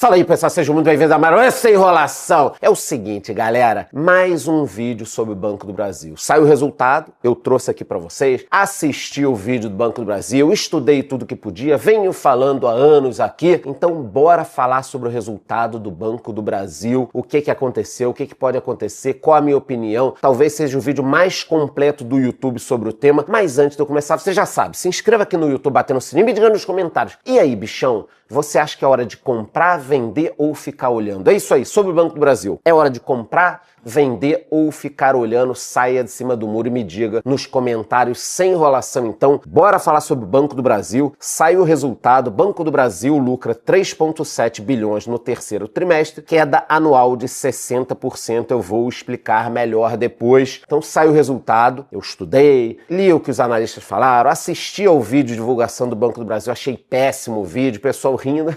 Fala aí, pessoal, sejam muito bem-vindos a mais essa enrolação. É o seguinte, galera, mais um vídeo sobre o Banco do Brasil. Saiu o resultado, eu trouxe aqui pra vocês, assisti o vídeo do Banco do Brasil, estudei tudo que podia, venho falando há anos aqui, então bora falar sobre o resultado do Banco do Brasil, o que aconteceu, o que pode acontecer, qual a minha opinião. Talvez seja o vídeo mais completo do YouTube sobre o tema, mas antes de eu começar, você já sabe, se inscreva aqui no YouTube, batendo o sininho e me diga nos comentários. E aí, bichão? Você acha que é hora de comprar, vender ou ficar olhando? É isso aí, sobre o Banco do Brasil. É hora de comprar, vender ou ficar olhando? Saia de cima do muro e me diga nos comentários, sem enrolação então. Bora falar sobre o Banco do Brasil. Saiu o resultado, Banco do Brasil lucra 3,7 bilhões no terceiro trimestre, queda anual de 60%. Eu vou explicar melhor depois. Então saiu o resultado, eu estudei, li o que os analistas falaram, assisti ao vídeo de divulgação do Banco do Brasil, achei péssimo o vídeo, pessoal rindo.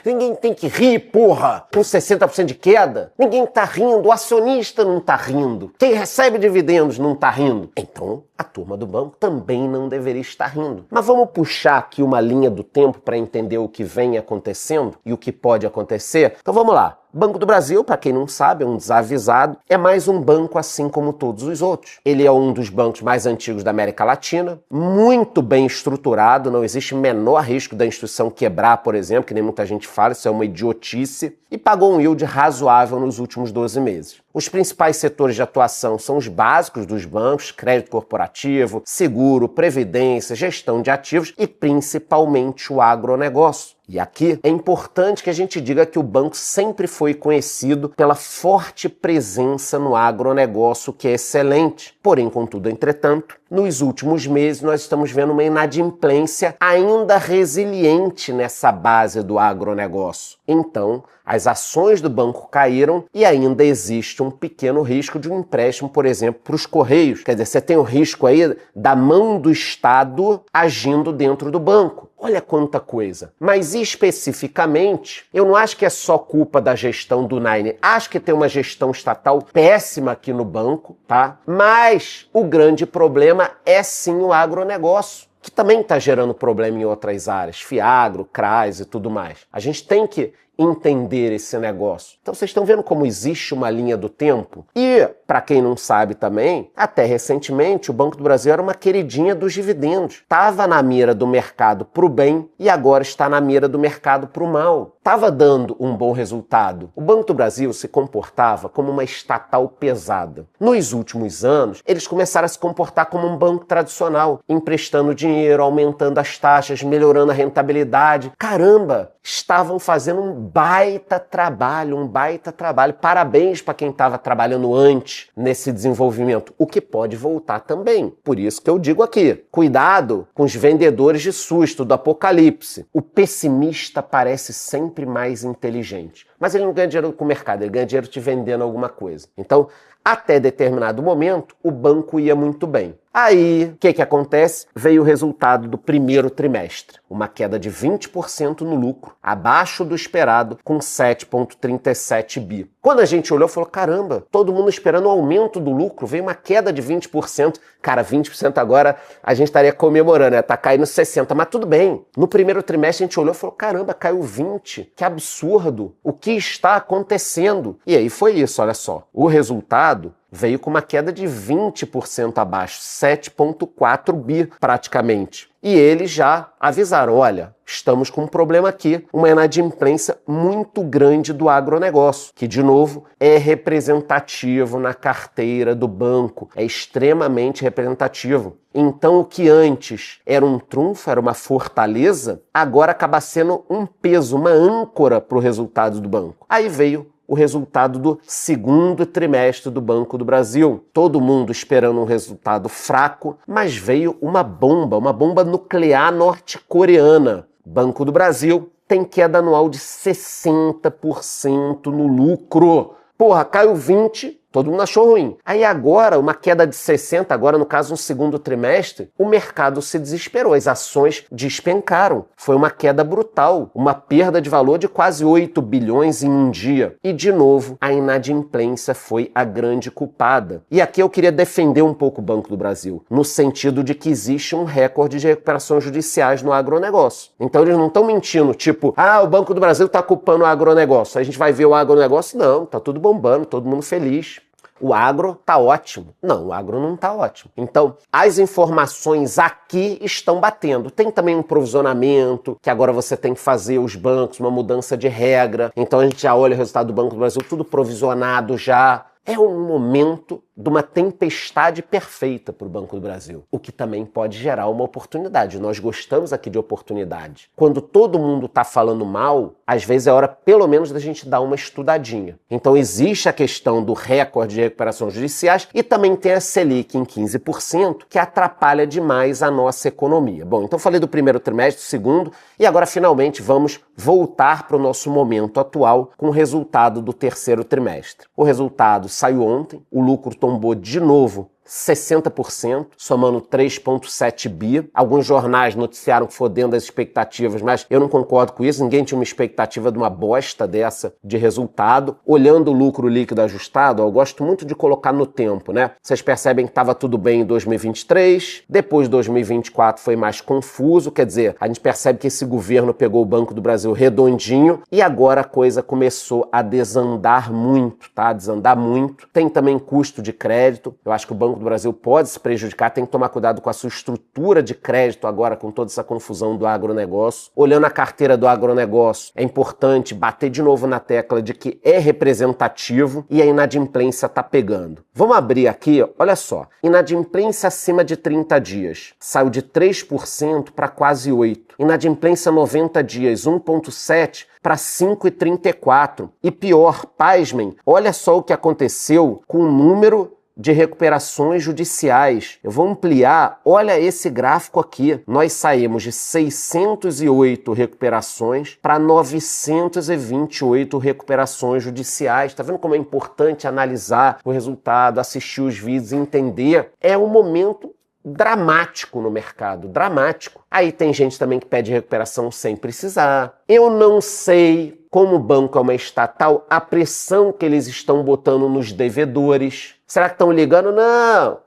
Ninguém tem que rir, porra! Com 60% de queda, ninguém tá rindo, o acionista não tá rindo, quem recebe dividendos não tá rindo. Então, a turma do banco também não deveria estar rindo. Mas vamos puxar aqui uma linha do tempo para entender o que vem acontecendo e o que pode acontecer? Então vamos lá. Banco do Brasil, para quem não sabe, é um desavisado, é mais um banco assim como todos os outros. Ele é um dos bancos mais antigos da América Latina, muito bem estruturado, não existe menor risco da instituição quebrar, por exemplo, que nem muita gente fala, isso é uma idiotice, e pagou um yield razoável nos últimos 12 meses. Os principais setores de atuação são os básicos dos bancos, crédito corporativo, seguro, previdência, gestão de ativos e principalmente o agronegócio. E aqui é importante que a gente diga que o banco sempre foi conhecido pela forte presença no agronegócio, que é excelente. Porém, contudo, entretanto, nos últimos meses nós estamos vendo uma inadimplência ainda resiliente nessa base do agronegócio. Então, as ações do banco caíram e ainda existe um pequeno risco de um empréstimo, por exemplo, para os Correios. Quer dizer, você tem o risco aí da mão do Estado agindo dentro do banco. Olha quanta coisa. Mas especificamente, eu não acho que é só culpa da gestão do Nine. Acho que tem uma gestão estatal péssima aqui no banco, tá? Mas o grande problema é sim o agronegócio, que também está gerando problema em outras áreas, Fiagro, CRAS e tudo mais. A gente tem que entender esse negócio. Então vocês estão vendo como existe uma linha do tempo? E, para quem não sabe também, até recentemente o Banco do Brasil era uma queridinha dos dividendos. Estava na mira do mercado para o bem e agora está na mira do mercado para o mal. Estava dando um bom resultado. O Banco do Brasil se comportava como uma estatal pesada. Nos últimos anos, eles começaram a se comportar como um banco tradicional, emprestando dinheiro, aumentando as taxas, melhorando a rentabilidade. Caramba, estavam fazendo um baita trabalho, um baita trabalho. Parabéns para quem estava trabalhando antes nesse desenvolvimento, o que pode voltar também. Por isso que eu digo aqui, cuidado com os vendedores de susto do apocalipse. O pessimista parece sempre mais inteligente, mas ele não ganha dinheiro com o mercado, ele ganha dinheiro te vendendo alguma coisa. Então, até determinado momento, o banco ia muito bem. Aí, o que acontece? Veio o resultado do primeiro trimestre. Uma queda de 20% no lucro, abaixo do esperado, com 7,37 bi. Quando a gente olhou, falou, caramba, todo mundo esperando um aumento do lucro, veio uma queda de 20%. Cara, 20% agora a gente estaria comemorando, né? Tá caindo 60%, mas tudo bem. No primeiro trimestre a gente olhou e falou, caramba, caiu 20%, que absurdo. O que está acontecendo? E aí foi isso, olha só. O resultado veio com uma queda de 20% abaixo, 7,4 bi praticamente. E eles já avisaram, olha, estamos com um problema aqui, uma inadimplência muito grande do agronegócio, que, de novo, é representativo na carteira do banco, é extremamente representativo. Então, o que antes era um trunfo, era uma fortaleza, agora acaba sendo um peso, uma âncora para o resultado do banco. Aí veio o resultado do segundo trimestre do Banco do Brasil. Todo mundo esperando um resultado fraco, mas veio uma bomba nuclear norte-coreana. Banco do Brasil tem queda anual de 60% no lucro. Porra, caiu 20%, Todo mundo achou ruim. Aí agora, uma queda de 60%, agora no caso no segundo trimestre, o mercado se desesperou, as ações despencaram. Foi uma queda brutal, uma perda de valor de quase 8 bilhões em um dia. E de novo, a inadimplência foi a grande culpada. E aqui eu queria defender um pouco o Banco do Brasil, no sentido de que existe um recorde de recuperações judiciais no agronegócio. Então eles não estão mentindo, tipo, o Banco do Brasil está culpando o agronegócio. A gente vai ver o agronegócio? Não, tá tudo bombando, todo mundo feliz. O agro tá ótimo. Não, o agro não tá ótimo. Então, as informações aqui estão batendo. Tem também um provisionamento, que agora você tem que fazer os bancos, uma mudança de regra. Então a gente já olha o resultado do Banco do Brasil, tudo provisionado já. É um momento de uma tempestade perfeita para o Banco do Brasil, o que também pode gerar uma oportunidade. Nós gostamos aqui de oportunidade. Quando todo mundo está falando mal, às vezes é hora pelo menos da gente dar uma estudadinha. Então existe a questão do recorde de recuperações judiciais e também tem a Selic em 15%, que atrapalha demais a nossa economia. Bom, então falei do primeiro trimestre, do segundo, e agora finalmente vamos voltar para o nosso momento atual com o resultado do terceiro trimestre. O resultado saiu ontem, o lucro tombou de novo 60%, somando 3,7 bi. Alguns jornais noticiaram que foi dentro das expectativas, mas eu não concordo com isso. Ninguém tinha uma expectativa de uma bosta dessa de resultado. Olhando o lucro líquido ajustado, eu gosto muito de colocar no tempo, né? Vocês percebem que estava tudo bem em 2023, depois de 2024 foi mais confuso, quer dizer, a gente percebe que esse governo pegou o Banco do Brasil redondinho e agora a coisa começou a desandar muito, tá? Desandar muito. Tem também custo de crédito. Eu acho que o Banco do Brasil pode se prejudicar, tem que tomar cuidado com a sua estrutura de crédito agora com toda essa confusão do agronegócio. Olhando a carteira do agronegócio, é importante bater de novo na tecla de que é representativo e a inadimplência tá pegando. Vamos abrir aqui, olha só, inadimplência acima de 30 dias, saiu de 3% para quase 8%. Inadimplência 90 dias, 1,7% para 5,34%. E pior, pasmem, olha só o que aconteceu com o número de recuperações judiciais. Eu vou ampliar, olha esse gráfico aqui. Nós saímos de 608 recuperações para 928 recuperações judiciais. Tá vendo como é importante analisar o resultado, assistir os vídeos e entender? É um momento dramático no mercado, dramático. Aí tem gente também que pede recuperação sem precisar. Eu não sei como o banco é uma estatal, a pressão que eles estão botando nos devedores. Será que estão ligando? Não!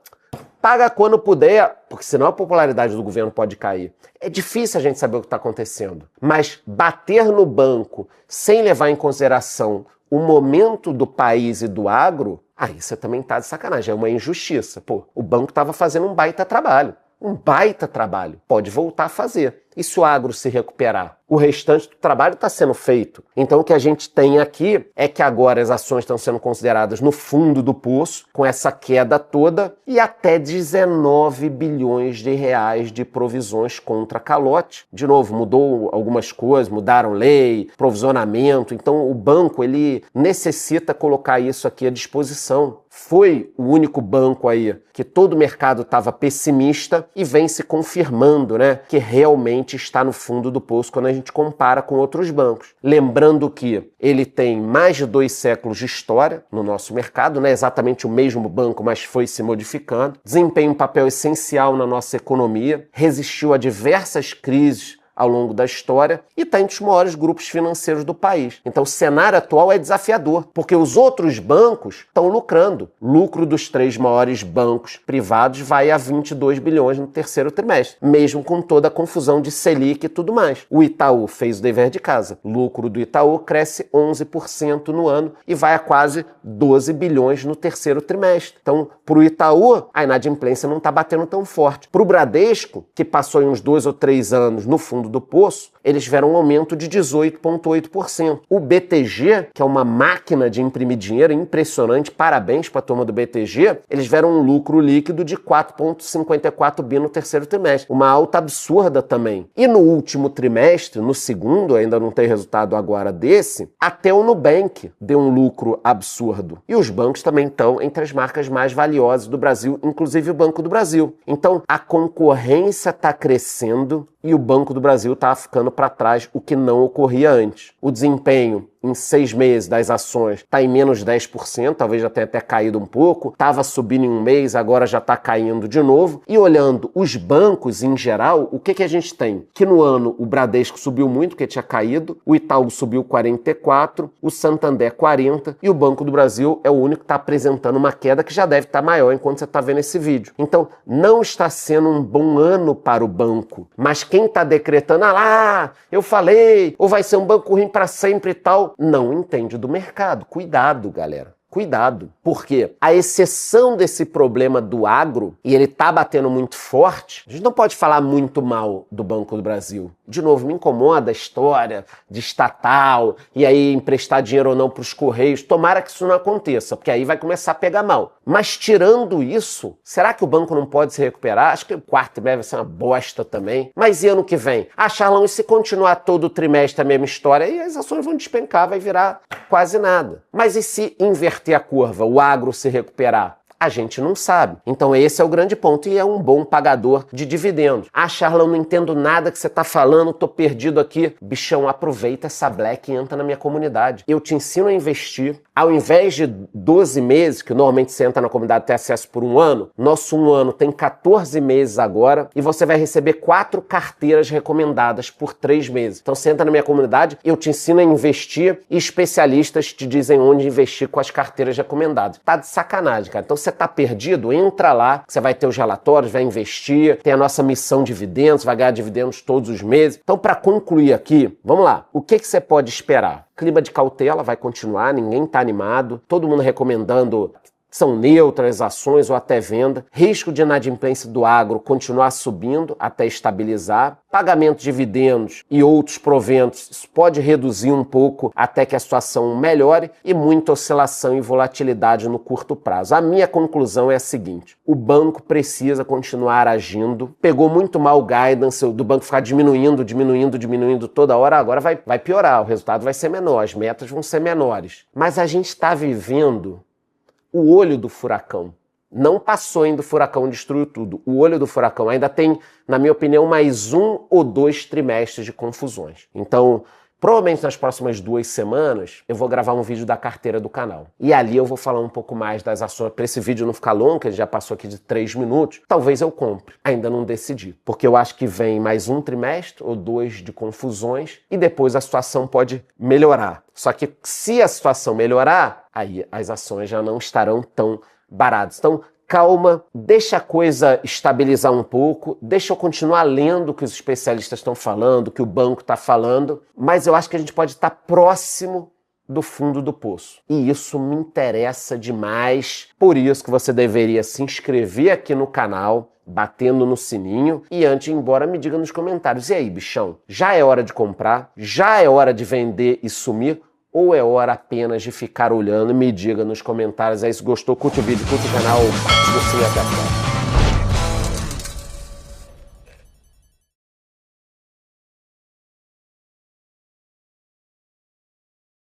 Paga quando puder, porque senão a popularidade do governo pode cair. É difícil a gente saber o que está acontecendo. Mas bater no banco sem levar em consideração o momento do país e do agro, aí você também tá de sacanagem, é uma injustiça. Pô, o banco estava fazendo um baita trabalho. Um baita trabalho. Pode voltar a fazer. E se o agro se recuperar? O restante do trabalho está sendo feito. Então o que a gente tem aqui é que agora as ações estão sendo consideradas no fundo do poço, com essa queda toda, e até 19 bilhões de reais de provisões contra calote. De novo, mudou algumas coisas, mudaram lei, provisionamento, então o banco ele necessita colocar isso aqui à disposição. Foi o único banco aí que todo o mercado estava pessimista e vem se confirmando, né, que realmente está no fundo do poço quando a gente compara com outros bancos. Lembrando que ele tem mais de 2 séculos de história no nosso mercado, não é exatamente o mesmo banco, mas foi se modificando, desempenha um papel essencial na nossa economia, resistiu a diversas crises ao longo da história e está entre os maiores grupos financeiros do país. Então o cenário atual é desafiador, porque os outros bancos estão lucrando. O lucro dos 3 maiores bancos privados vai a 22 bilhões no terceiro trimestre, mesmo com toda a confusão de Selic e tudo mais. O Itaú fez o dever de casa. O lucro do Itaú cresce 11% no ano e vai a quase 12 bilhões no terceiro trimestre. Então, para o Itaú, a inadimplência não está batendo tão forte. Para o Bradesco, que passou em uns 2 ou 3 anos no fundo do poço, eles tiveram um aumento de 18,8%. O BTG, que é uma máquina de imprimir dinheiro impressionante, parabéns para a turma do BTG, eles tiveram um lucro líquido de 4,54 bi no terceiro trimestre. Uma alta absurda também. E no último trimestre, no segundo, ainda não tem resultado agora desse, até o Nubank deu um lucro absurdo. E os bancos também estão entre as marcas mais valiosas do Brasil, inclusive o Banco do Brasil. Então, a concorrência está crescendo e o Banco do Brasil está ficando para trás, o que não ocorria antes. O desempenho em 6 meses das ações está em menos 10%, talvez já tenha até caído um pouco, estava subindo em um mês, agora já está caindo de novo. E olhando os bancos em geral, o que a gente tem? Que no ano o Bradesco subiu muito, porque tinha caído, o Itaú subiu 44%, o Santander 40% e o Banco do Brasil é o único que está apresentando uma queda que já deve estar maior enquanto você está vendo esse vídeo. Então, não está sendo um bom ano para o banco, mas quem está decretando, eu falei, ou vai ser um banco ruim para sempre e tal, não entende do mercado. Cuidado, galera. Cuidado, porque a exceção desse problema do agro, e ele tá batendo muito forte, a gente não pode falar muito mal do Banco do Brasil. De novo, me incomoda a história de estatal, e aí emprestar dinheiro ou não para os Correios. Tomara que isso não aconteça, porque aí vai começar a pegar mal. Mas tirando isso, será que o banco não pode se recuperar? Acho que o quarto trimestre vai ser uma bosta também. Mas e ano que vem? Charlão, e se continuar todo trimestre a mesma história, aí as ações vão despencar, vai virar quase nada. Mas e se inverter a curva, o agro se recuperar? A gente não sabe. Então esse é o grande ponto e é um bom pagador de dividendos. Charlão, não entendo nada que você está falando, tô perdido aqui. Bichão, aproveita essa black e entra na minha comunidade. Eu te ensino a investir. Ao invés de 12 meses, que normalmente você entra na comunidade e tem acesso por um ano, nosso um ano tem 14 meses agora e você vai receber 4 carteiras recomendadas por 3 meses. Então você entra na minha comunidade, eu te ensino a investir e especialistas te dizem onde investir com as carteiras recomendadas. Tá de sacanagem, cara. Então você tá perdido? Entra lá, você vai ter os relatórios, vai investir, tem a nossa missão de dividendos, vai ganhar dividendos todos os meses. Então, para concluir aqui, vamos lá. O que você pode esperar? Clima de cautela vai continuar, ninguém está animado, todo mundo recomendando são neutras, ações ou até venda. Risco de inadimplência do agro continuar subindo até estabilizar. Pagamento de dividendos e outros proventos, isso pode reduzir um pouco até que a situação melhore e muita oscilação e volatilidade no curto prazo. A minha conclusão é a seguinte: o banco precisa continuar agindo. Pegou muito mal o guidance do banco ficar diminuindo toda hora, agora vai piorar, o resultado vai ser menor, as metas vão ser menores. Mas a gente está vivendo o olho do furacão. Não passou ainda o furacão, destruiu tudo. O olho do furacão ainda tem, na minha opinião, mais 1 ou 2 trimestres de confusões. Então, provavelmente nas próximas 2 semanas, eu vou gravar um vídeo da carteira do canal. E ali eu vou falar um pouco mais das ações. Para esse vídeo não ficar longo, que já passou aqui de 3 minutos, talvez eu compre. Ainda não decidi. Porque eu acho que vem mais 1 trimestre ou 2 de confusões e depois a situação pode melhorar. Só que se a situação melhorar, aí as ações já não estarão tão baratas. Então, calma, deixa a coisa estabilizar um pouco, deixa eu continuar lendo o que os especialistas estão falando, o que o banco está falando, mas eu acho que a gente pode estar próximo do fundo do poço. E isso me interessa demais, por isso que você deveria se inscrever aqui no canal, batendo no sininho, e antes de ir embora me diga nos comentários, e aí, bichão, já é hora de comprar? Já é hora de vender e sumir? Ou é hora apenas de ficar olhando? Me diga nos comentários aí se gostou, curte o vídeo, curte o canal, até a próxima.